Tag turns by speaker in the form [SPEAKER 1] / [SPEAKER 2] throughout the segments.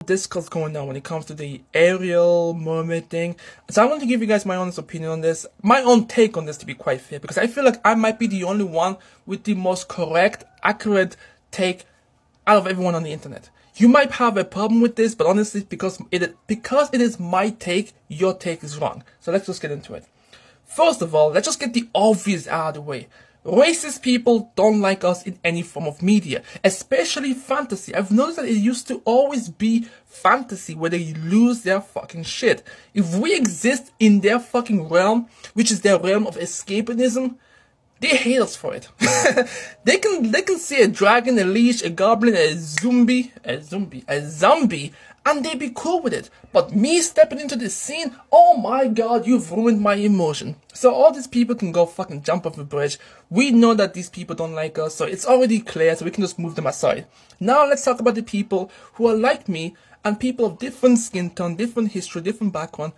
[SPEAKER 1] discourse going on when it comes to the Ariel mermaid thing. So I want to give you guys my honest opinion on this, my own take on this, to be quite fair, because I feel like I might be the only one with the most correct, accurate take out of everyone on the internet. You might have a problem with this, but honestly, because it is my take, your take is wrong. So let's just get into it. First of all, let's just get the obvious out of the way. Racist people don't like us in any form of media, especially fantasy. I've noticed that it used to always be fantasy where they lose their fucking shit. If we exist in their fucking realm, which is their realm of escapism, they hate us for it. They can see a dragon, a leash, a goblin, a zombie, and they be cool with it. But me stepping into this scene, oh my god, you've ruined my emotion. So all these people can go fucking jump off a bridge. We know that these people don't like us, so it's already clear, so we can just move them aside. Now let's talk about the people who are like me, and people of different skin tone, different history, different background,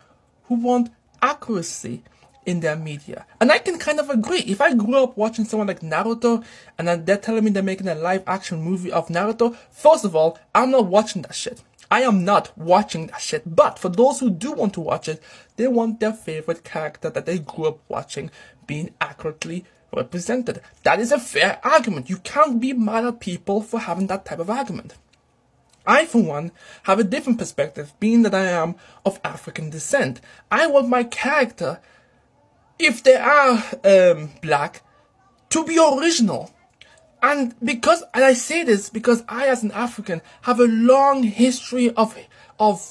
[SPEAKER 1] who want accuracy in their media. And I can kind of agree. If I grew up watching someone like Naruto, and then they're telling me they're making a live action movie of Naruto, first of all, I'm not watching that shit. I am not watching that shit. But for those who do want to watch it, they want their favorite character that they grew up watching being accurately represented. That is a fair argument. You can't be mad at people for having that type of argument. I, for one, have a different perspective, being that I am of African descent. I want my character, if they are black, to be original. And I say this because I, as an African, have a long history of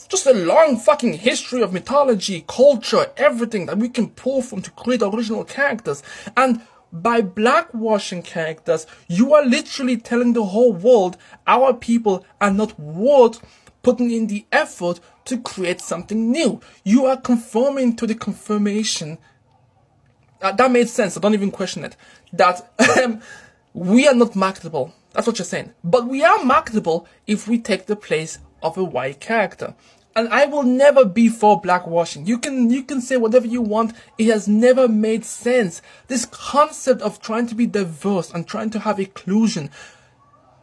[SPEAKER 1] just a long fucking history of mythology, culture, everything that we can pull from to create original characters. And by blackwashing characters, you are literally telling the whole world our people are not worth putting in the effort to create something new. You are conforming to the confirmation. That made sense, so don't even question it. That we are not marketable. That's what you're saying. But we are marketable if we take the place of a white character. And I will never be for blackwashing. You can say whatever you want. It has never made sense. This concept of trying to be diverse and trying to have inclusion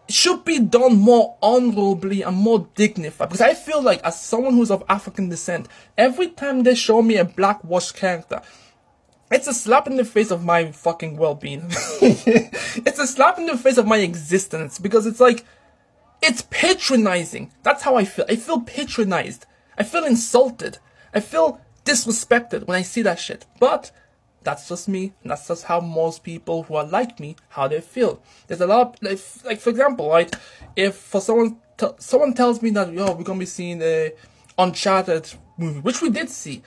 [SPEAKER 1] should be done more honorably and more dignified. Because I feel like, as someone who's of African descent, every time they show me a blackwashed character, it's a slap in the face of my fucking well-being. It's a slap in the face of my existence, because it's like, it's patronizing. That's how I feel. I feel patronized. I feel insulted. I feel disrespected when I see that shit. But that's just me. And that's just how most people who are like me, how they feel. There's a lot of, like for example, right? If for someone tells me that, yo, we're gonna be seeing a Uncharted movie, which we did see.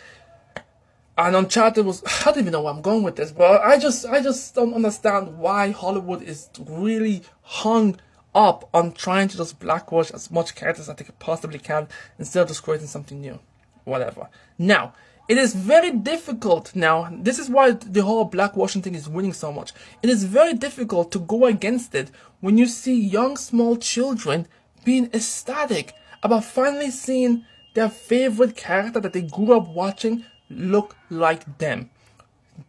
[SPEAKER 1] And Uncharted was, I don't even know where I'm going with this, but I just don't understand why Hollywood is really hung up on trying to just blackwash as much characters as they possibly can instead of just creating something new. Whatever. Now, it is very difficult now. This is why the whole blackwashing thing is winning so much. It is very difficult to go against it when you see young, small children being ecstatic about finally seeing their favorite character that they grew up watching look like them.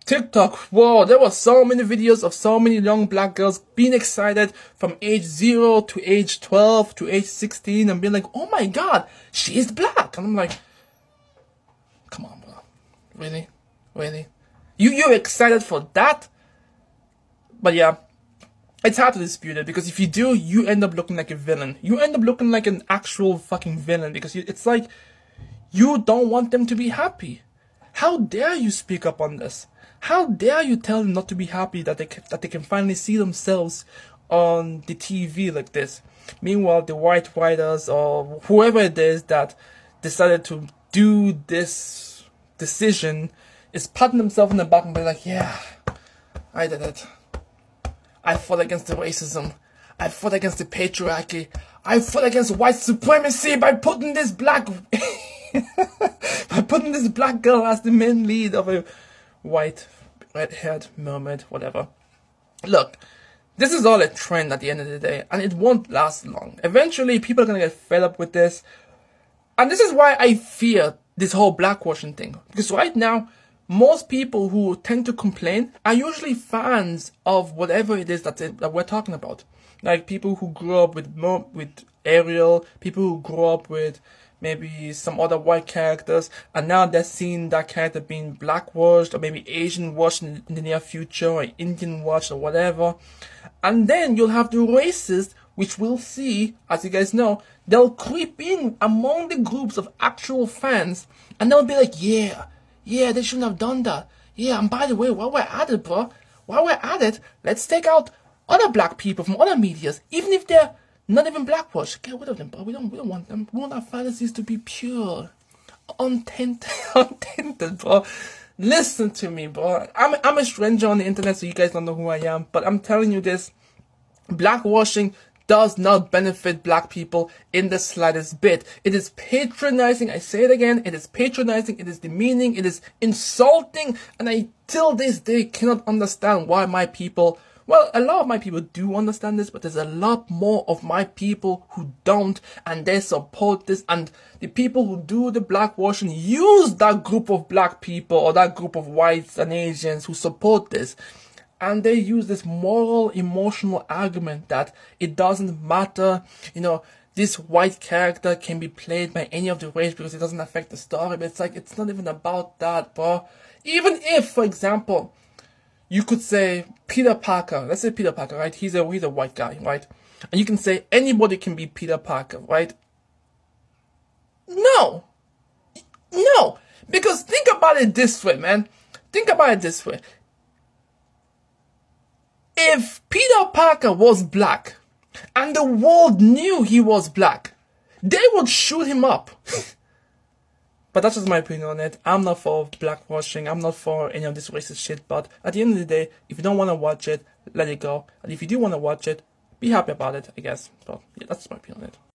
[SPEAKER 1] TikTok, whoa, there were so many videos of so many young black girls being excited from age 0 to age 12 to age 16 and being like, oh my god, she is black. And I'm like, come on, bro. Really? Really? You're excited for that? But yeah, it's hard to dispute it, because if you do, you end up looking like a villain. You end up looking like an actual fucking villain, because it's like, you don't want them to be happy. How dare you speak up on this? How dare you tell them not to be happy that they can finally see themselves on the TV like this? Meanwhile, the white writers or whoever it is that decided to do this decision is patting themselves in the back and be like, yeah, I did it. I fought against the racism. I fought against the patriarchy. I fought against white supremacy by putting this black... by putting this black girl as the main lead of a white, red-haired mermaid, whatever. Look, this is all a trend at the end of the day, and it won't last long. Eventually, people are gonna get fed up with this, and this is why I fear this whole blackwashing thing. Because right now, most people who tend to complain are usually fans of whatever it is that we're talking about. Like people who grew up with Ariel, people who grew up with maybe some other white characters, and now they're seeing that character being blackwashed, or maybe Asian washed in the near future, or Indian washed, or whatever. And then you'll have the racists, which we'll see, as you guys know, they'll creep in among the groups of actual fans, and they'll be like, yeah, they shouldn't have done that. Yeah, and by the way, while we're at it, bro, let's take out other black people from other medias, even if they're not even blackwashed. Get rid of them, bro. We don't want them. We want our fantasies to be pure, untainted, bro. Listen to me, bro. I'm a stranger on the internet, so you guys don't know who I am, but I'm telling you this: blackwashing does not benefit black people in the slightest bit. It is patronizing, I say it again, it is patronizing, it is demeaning, it is insulting, and I till this day cannot understand why my people, well, a lot of my people do understand this, but there's a lot more of my people who don't, and they support this, and the people who do the blackwashing use that group of black people, or that group of whites and Asians who support this. And they use this moral, emotional argument that it doesn't matter, this white character can be played by any of the race because it doesn't affect the story. But it's like, it's not even about that, bro. Even if, for example, you could say Peter Parker, let's say Peter Parker, right? He's a white guy, right? And you can say anybody can be Peter Parker, right? No, because think about it this way, man. Think about it this way. If Peter Parker was black, and the world knew he was black, they would shoot him up. But that's just my opinion on it. I'm not for blackwashing. I'm not for any of this racist shit. But at the end of the day, if you don't want to watch it, let it go. And if you do want to watch it, be happy about it, I guess. But yeah, that's my opinion on it.